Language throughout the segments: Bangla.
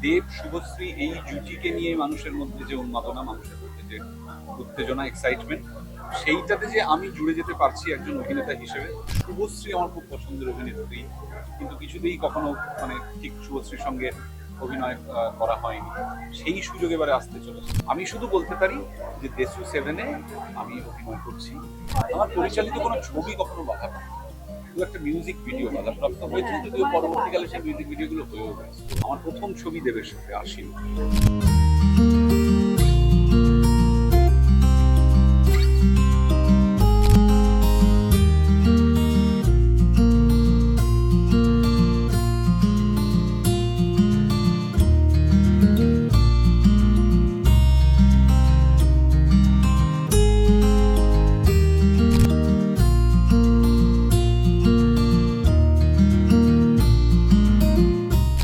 দেব শুভশ্রী এই জুটিকে নিয়ে মানুষের মধ্যে যে উন্মাদনা, মানুষের মধ্যে যে উত্তেজনা, এক্সাইটমেন্ট, সেইটাতে যে আমি জুড়ে যেতে পারছি একজন অভিনেতা হিসেবে। শুভশ্রী আমার খুব পছন্দের অভিনেত্রী, কিন্তু কিছুতেই কখনো মানে ঠিক শুভশ্রীর সঙ্গে অভিনয় করা হয়নি। সেই সুযোগ এবারে আসতে চলেছে। আমি শুধু বলতে পারি যে দেশু সেভেনে আমি অভিনয় করছি। আমার পরিচালিত কোনো ছবি কখনো বাধা পায়, দু একটা মিউজিক ভিডিও বাধাপ্রাপ্ত হয়েছে, যদিও পরবর্তীকালে সেই মিউজিক ভিডিওগুলো হয়েও গেছে। আমার প্রথম ছবি দেবের সাথে আসিল।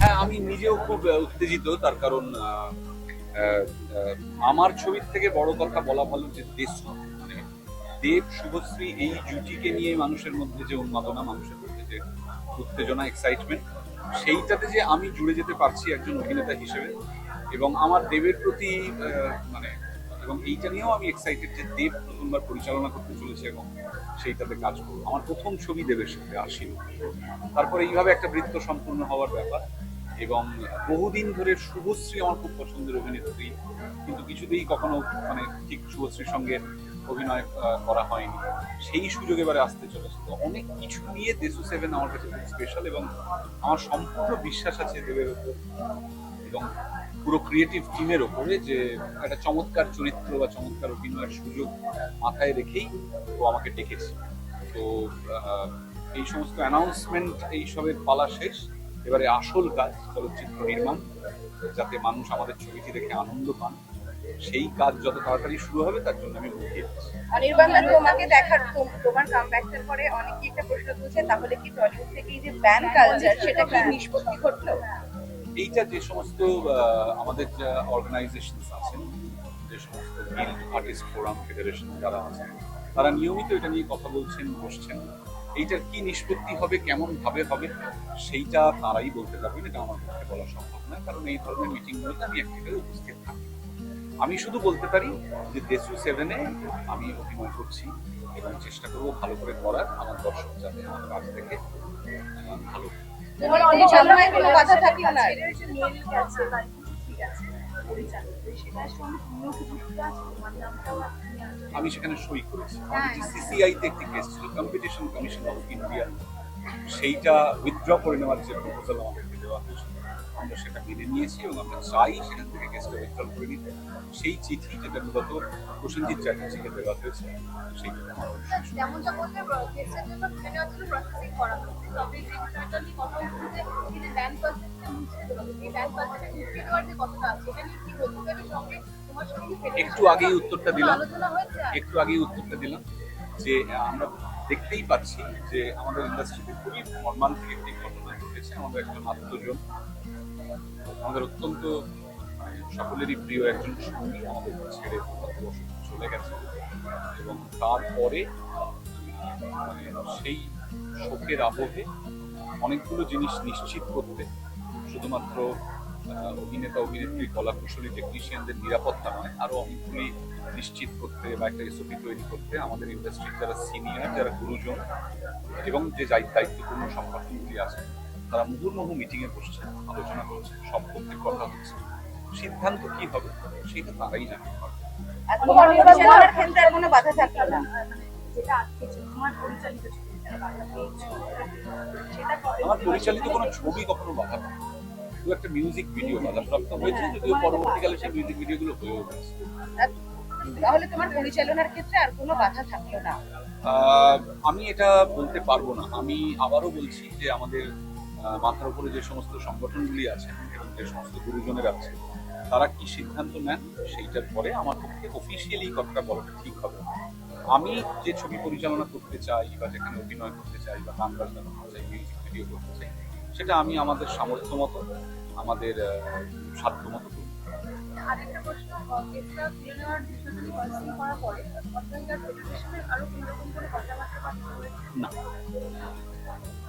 হ্যাঁ, আমি নিজেও খুব উত্তেজিত, তার কারণ আহ, আহ, আমার ছবির থেকে বড় কথা বলা ভালো যে দেশ, মানে দেব শুভশ্রী এই জুটিকে নিয়ে মানুষের মধ্যে যে উন্মাদনা, মানুষের মধ্যে যে উত্তেজনা, এক্সাইটমেন্ট, সেইটাতে যে আমি জুড়ে যেতে পারছি একজন অভিনেতা হিসেবে। এবং আমার দেবের প্রতি মানে এবং এইটা নিয়েও আমি এক্সাইটেড যে দেব প্রথমবার পরিচালনা করতে চলেছে এবং সেইটাতে কাজ করবো। আমার প্রথম ছবি দেবের সাথে আসিল। তারপর এইভাবে একটা বৃত্ত সম্পূর্ণ হওয়ার ব্যাপার। এবং বহুদিন ধরে শুভশ্রী আমার খুব পছন্দের অভিনেত্রী, কিন্তু কিছুতেই কখনো মানে ঠিক শুভশ্রীর সঙ্গে অভিনয় করা হয়নি। সেই সুযোগ এবারে আসতে চলেছে। তো অনেক কিছু নিয়ে দেশু সেভেন আমার কাছে খুব স্পেশাল, এবং আমার সম্পূর্ণ বিশ্বাস আছে দেবের উপর এবং পুরো ক্রিয়েটিভ টিমের ওপরে যে একটা চমৎকার চরিত্র বা চমৎকার অভিনয়ের সুযোগ মাথায় রেখেই ও আমাকে ডেকেছে। তো এই সমস্ত অ্যানাউন্সমেন্ট, এইসবের পালা শেষ। এবারে আসল কাজ চলচ্চিত্র নির্মাণ, যাতে মানুষ আমাদের ছবিটি দেখে আনন্দ পান, সেই কাজ যত তাড়াতাড়ি শুরু হবে তার জন্য আমি মুখিয়ে আছি। অনির্বাণ, তোমাকে দেখার তোমার কামব্যাকের পরে অনেকেই একটা প্রশ্ন তুলছে, তাহলে কি টলিউড থেকে এই যে ব্যান কালচার, সেটা কি নিষ্পত্তি ঘটলো? এইটা যে সমস্ত আমাদের যা অর্গানাইজেশন আছেন, যে সমস্ত গিল্ড, আর্টিস্ট ফোরাম, ফেডারেশন যারা আছেন, তারা নিয়মিত এটা নিয়ে কথা বলছেন, বসছেন। এইটার কি নিষ্পত্তি হবে, কেমন ভাবে হবে, সেইটা তারাই বলতে পারবেন। এটা আমার পক্ষে বলা সম্ভব না, কারণ এই ধরনের মিটিংগুলোতে আমি অ্যাক্টিভলি উপস্থিত থাকি। আমি শুধু বলতে পারি যে দেশু সেভেনে আমি অভিনয় করছি এবং চেষ্টা করবো ভালো করে করার, আমার দর্শক যাতে আমার কাছ থেকে ভালো। তোমার পরিচালনায় কোনো বাধা থাকলো না? আমি সেখানে সই করেছি। সিসিআই তে একটি কেস ছিল, কম্পিটিশন কমিশন অফ ইন্ডিয়া, সেইটা উইথড্র করে নেওয়ার যে প্রপোজাল আমাদেরকে দেওয়া হয়েছিল, আমরা সেটা মেনে নিয়েছি এবং আমরা চাই সেখান থেকে কেসটা উইথড্র করে নিতে। সেই চিঠি, যেটা মূলত প্রসেনজিৎ চ্যাটার্জিকে দেওয়া হয়েছে, সেইটা একটু আগেই উত্তরটা দিলাম, যে আমরা দেখতেই পাচ্ছি যে আমাদের ইন্ডাস্ট্রিতে খুবই মর্মান্তিক একটি ঘটনা ঘটেছে। আমাদের একজন আত্মজন, আমাদের অত্যন্ত সকলেরই প্রিয় একজন সঙ্গী আমাদের ছেড়ে চলে গেছে, এবং তারপরে মানে সেই শোকের আবহে অনেকগুলো জিনিস নিশ্চিত করতে, শুধুমাত্র অভিনেতা, অভিনেত্রী, কলাকুশলী, টেকনিশিয়ানদের নিরাপত্তা নয়, আরো অনেকগুলি নিশ্চিত করতে বা একটা এসওপি তৈরি করতে আমাদের ইন্ডাস্ট্রির যারা সিনিয়র, যারা গুরুজন এবং যে দায়িত্বপূর্ণ সংগঠনগুলি আছে, তারা মুহুর্মুহু মিটিংয়ে বসছে, আলোচনা করছে, সব পক্ষে কথা হচ্ছে। সিদ্ধান্ত কি হবে সেটা তারাই জানতে পারবে। কোনো বাধা থাকলো না? আমার পরিচালিত কোনো ছবি কখনো বাধা পায়, দু একটা মিউজিক ভিডিও বাধাপ্রাপ্ত হয়েছে, যদিও পরবর্তীকালে সেই মিউজিক ভিডিওগুলো হয়েও গেছে। তাহলে তোমার পরিচালনার ক্ষেত্রে আর কোনো বাধা থাকলো না? আমি এটা বলতে পারবো না। আমি আবারও বলছি যে আমাদের মাথার উপরে যে সমস্ত সংগঠনগুলি আছে এবং যে সমস্ত গুরুজনের আছে, তারা কি সিদ্ধান্ত নেন সেইটার পরে আমার পক্ষে অফিসিয়ালি কথাটা বলাটা ঠিক হবে। আমি যে ছবি পরিচালনা করতে চাই বা যেখানে অভিনয় করতে চাই বা গান বাজনা করতে চাই, মিউজিক ভিডিও করতে চাই, সেটা আমি আমাদের সামর্থ্য মতো, আমাদের সাধ্য মতো করি। আরেকটা প্রশ্ন, কেসটা তুলে নেওয়ার বিষয়টা কনসার্ন করার পরে ফেডারেশনের আরো কোনো রকম করে কথাবার্তা না।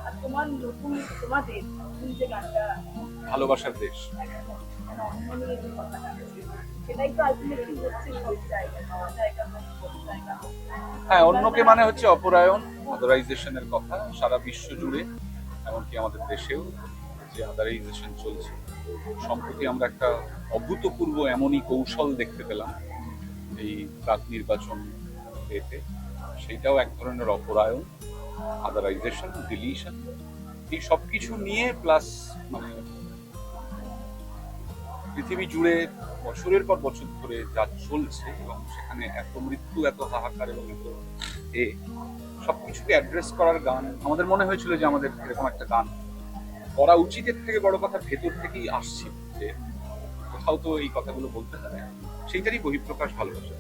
আর তোমার নতুন তোমাদের নতুন যে গানটা ভালোবাসার দেশ। মানে অন্য নিয়ে যে কথাটা সেটাই তো আলটিমেটলি হচ্ছে সব জায়গায় সব জায়গা সব জায়গা হ্যাঁ, অন্যকে মানে হচ্ছে অপরায়ণ, আদারাইজেশনের কথা সারা বিশ্ব জুড়ে, এমনকি আমাদের দেশেও যে আদারাইজেশন চলছে। সম্প্রতি আমরা একটা অভূতপূর্ব এমনই কৌশল দেখতে পেলাম এই প্রাক নির্বাচন এতে, সেইটাও এক ধরনের অপরায়ণ, আদারাইজেশন, ডিলিশন, এই সবকিছু নিয়ে প্লাস মানে পৃথিবী জুড়ে বছরের পর বছর ধরে যা চলছে এবং সেখানে এত মৃত্যু, এত হাহাকার এবং এত এ সবকিছুকে অ্যাড্রেস করার গান আমাদের মনে হয়েছিল যে আমাদের এরকম একটা গান করা উচিত। এর থেকে বড় কথা ভেতর থেকেই আসছে যে কোথাও তো এই কথাগুলো বলতে হবে, সেইটারই বহিঃপ্রকাশ ভালোবাসা।